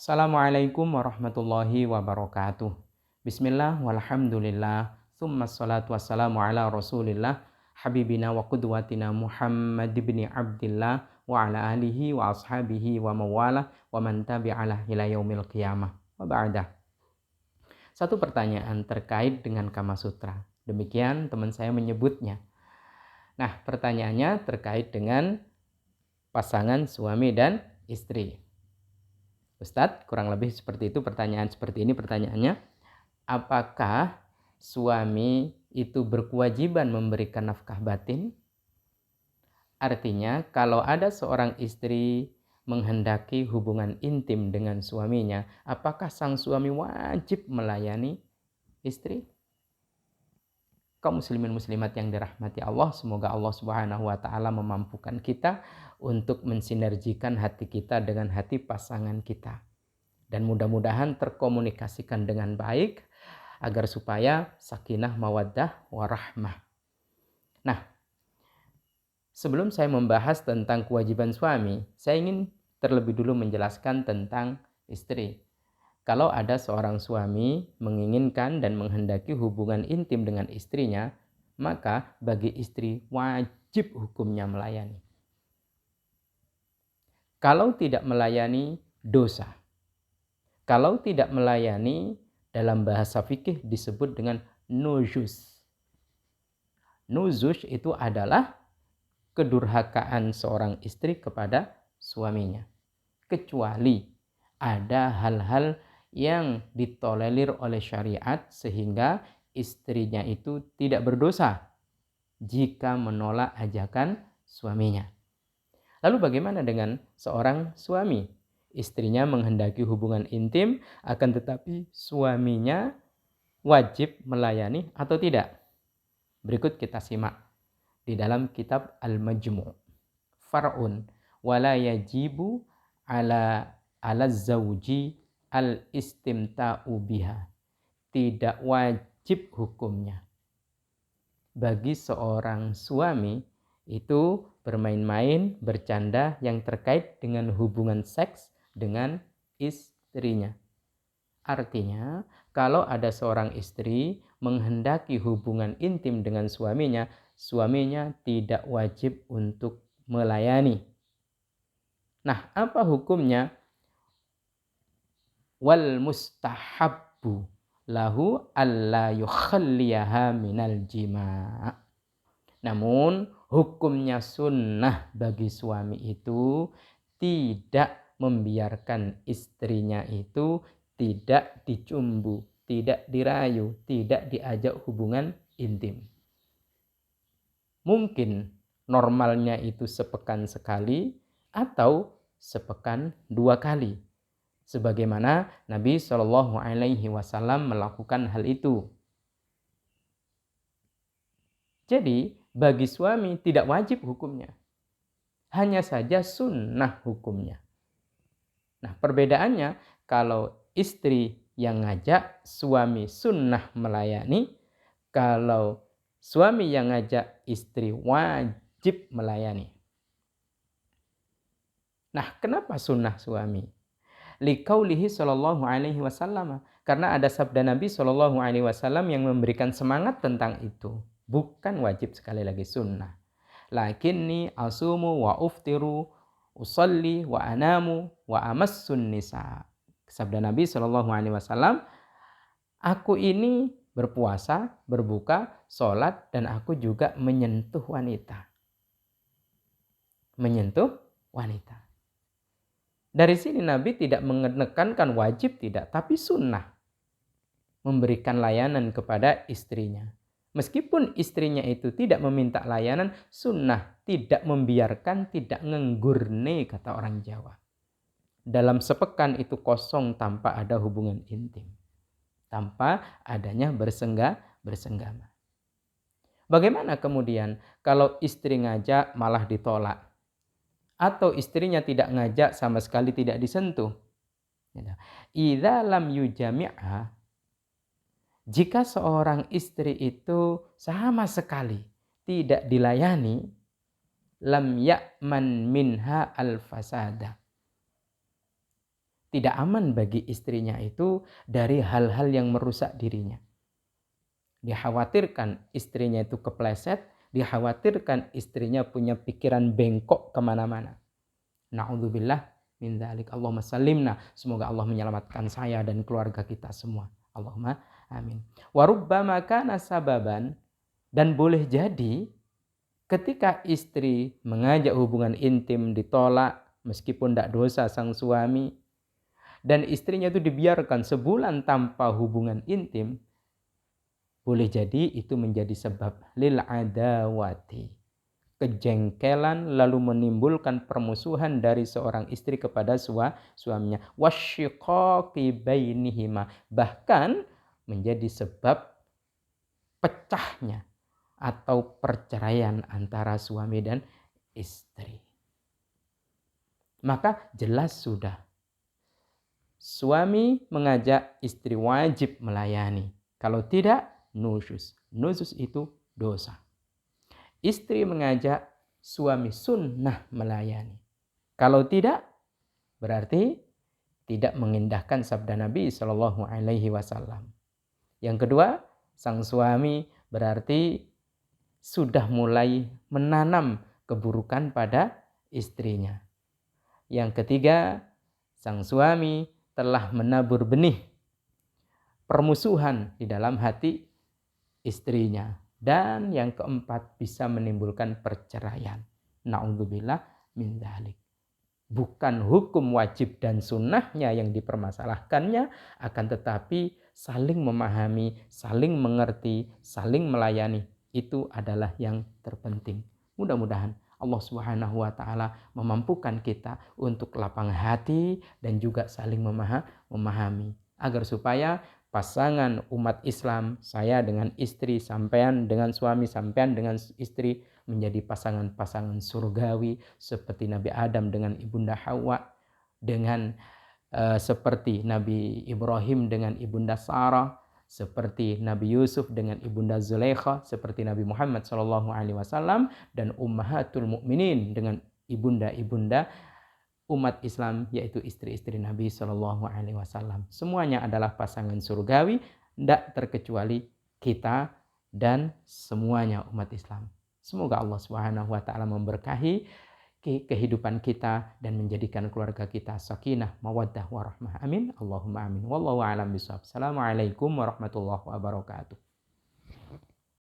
Assalamualaikum warahmatullahi wabarakatuh. Bismillah walhamdulillah. Thumma salatu wassalamu ala rasulillah. Habibina wa qudwatina Muhammad ibn Abdillah. Wa ala alihi wa ashabihi wa mawala. Wa man tabi'alah ila yaumil qiyamah. Wa ba'dah. Satu pertanyaan terkait dengan Kama Sutra. Demikian teman saya menyebutnya. Nah, pertanyaannya terkait dengan pasangan suami dan istri. Ustadz, kurang lebih seperti itu pertanyaan seperti ini pertanyaannya. Apakah suami itu berkewajiban memberikan nafkah batin? Artinya, kalau ada seorang istri menghendaki hubungan intim dengan suaminya, apakah sang suami wajib melayani istri? Kaum muslimin muslimat yang dirahmati Allah, semoga Allah Subhanahu wa taala memampukan kita untuk mensinergikan hati kita dengan hati pasangan kita. Dan mudah-mudahan terkomunikasikan dengan baik agar supaya sakinah mawaddah warahmah. Nah, sebelum saya membahas tentang kewajiban suami, saya ingin terlebih dulu menjelaskan tentang istri. Kalau ada seorang suami menginginkan dan menghendaki hubungan intim dengan istrinya, maka bagi istri wajib hukumnya melayani. Kalau tidak melayani, dosa. Kalau tidak melayani, dalam bahasa fikih disebut dengan nuzuz. Nuzuz itu adalah kedurhakaan seorang istri kepada suaminya. Kecuali ada hal-hal yang ditolerir oleh syariat sehingga istrinya itu tidak berdosa jika menolak ajakan suaminya. Lalu bagaimana dengan seorang suami? Istrinya menghendaki hubungan intim, akan tetapi suaminya wajib melayani atau tidak? Berikut kita simak di dalam kitab Al-Majmu'. Far'un wala yajibu ala zawji al-istimta'u biha. Tidak wajib hukumnya bagi seorang suami itu bermain-main, bercanda yang terkait dengan hubungan seks dengan istrinya. Artinya, kalau ada seorang istri menghendaki hubungan intim dengan suaminya, suaminya tidak wajib untuk melayani. Nah, apa hukumnya? Wal mustahabbu lahu alla yukhalliyaha minal jima'. Namun hukumnya sunnah bagi suami itu tidak membiarkan istrinya itu tidak dicumbu, tidak dirayu, tidak diajak hubungan intim. Mungkin normalnya itu sepekan sekali atau sepekan 2 kali. Sebagaimana Nabi Shallallahu Alaihi Wasallam melakukan hal itu. Jadi bagi suami tidak wajib hukumnya, hanya saja sunnah hukumnya. Nah, perbedaannya kalau istri yang ngajak, suami sunnah melayani. Kalau suami yang ngajak, istri wajib melayani. Nah, kenapa sunnah suami? Liqaulihi sallallahu alaihi wasallam, karena ada sabda Nabi sallallahu alaihi wasallam yang memberikan semangat tentang itu. Bukan wajib, sekali lagi sunnah. Lakinni asumu wa uftiru usalli wa anamu wa amassun nisa. Sabda Nabi sallallahu alaihi wasallam, aku ini berpuasa, berbuka, sholat, dan aku juga menyentuh wanita. Menyentuh wanita. Dari sini Nabi tidak menekankan wajib, tidak, tapi sunnah memberikan layanan kepada istrinya. Meskipun istrinya itu tidak meminta layanan, sunnah tidak membiarkan, tidak ngenggurne kata orang Jawa. Dalam sepekan itu kosong tanpa ada hubungan intim, tanpa adanya bersenggama. Bagaimana kemudian kalau istri ngajak malah ditolak? Atau istrinya tidak ngajak, sama sekali tidak disentuh. Idza lam yujami'ha, jika seorang istri itu sama sekali tidak dilayani, lam ya'man minha al-fasada, Tidak aman bagi istrinya itu dari hal-hal yang merusak dirinya. Dikhawatirkan istrinya itu kepleset, dikhawatirkan istrinya punya pikiran bengkok kemana-mana. Na'udzubillah min dzalik. Allahumma salimna. Semoga Allah menyelamatkan saya dan keluarga kita semua. Allahumma amin. Wa rubbama kana sababan, dan boleh jadi ketika istri mengajak hubungan intim ditolak meskipun tidak dosa sang suami, dan istrinya itu dibiarkan sebulan tanpa hubungan intim, boleh jadi itu menjadi sebab lil adawati, kejengkelan, lalu menimbulkan permusuhan dari seorang istri kepada suaminya, wasyiqaqi bainihima, bahkan menjadi sebab pecahnya atau perceraian antara suami dan istri. Maka jelas sudah, suami mengajak istri wajib melayani. Kalau tidak, nusyuz. Nusyuz itu dosa. Istri mengajak, suami sunnah melayani. Kalau tidak, berarti tidak mengindahkan sabda Nabi Shallallahu Alaihi Wasallam. Yang kedua, sang suami berarti sudah mulai menanam keburukan pada istrinya. Yang ketiga, sang suami telah menabur benih permusuhan di dalam hati istrinya. Dan yang keempat, bisa menimbulkan perceraian. Na'udzubillah min dzalik. Bukan hukum wajib dan sunnahnya yang dipermasalahkannya, akan tetapi saling memahami, saling mengerti, saling melayani. Itu adalah yang terpenting. Mudah-mudahan Allah Subhanahu wa taala memampukan kita untuk lapang hati dan juga saling memahami, agar supaya pasangan umat Islam, saya dengan istri, sampean dengan suami, sampean dengan istri, menjadi pasangan-pasangan surgawi seperti Nabi Adam dengan Ibunda Hawa, dengan seperti Nabi Ibrahim dengan Ibunda Sarah, seperti Nabi Yusuf dengan Ibunda Zulaikha, seperti Nabi Muhammad SAW dan Ummahatul Mukminin dengan ibunda-ibunda umat Islam, yaitu istri-istri Nabi SAW. Semuanya adalah pasangan surgawi, tidak terkecuali kita dan semuanya umat Islam. Semoga Allah Subhanahu wa taala memberkahi kehidupan kita dan menjadikan keluarga kita sakinah, mawaddah, warahmah. Amin. Allahumma amin. Wallahu a'lam bishawab. Assalamualaikum warahmatullahi wabarakatuh.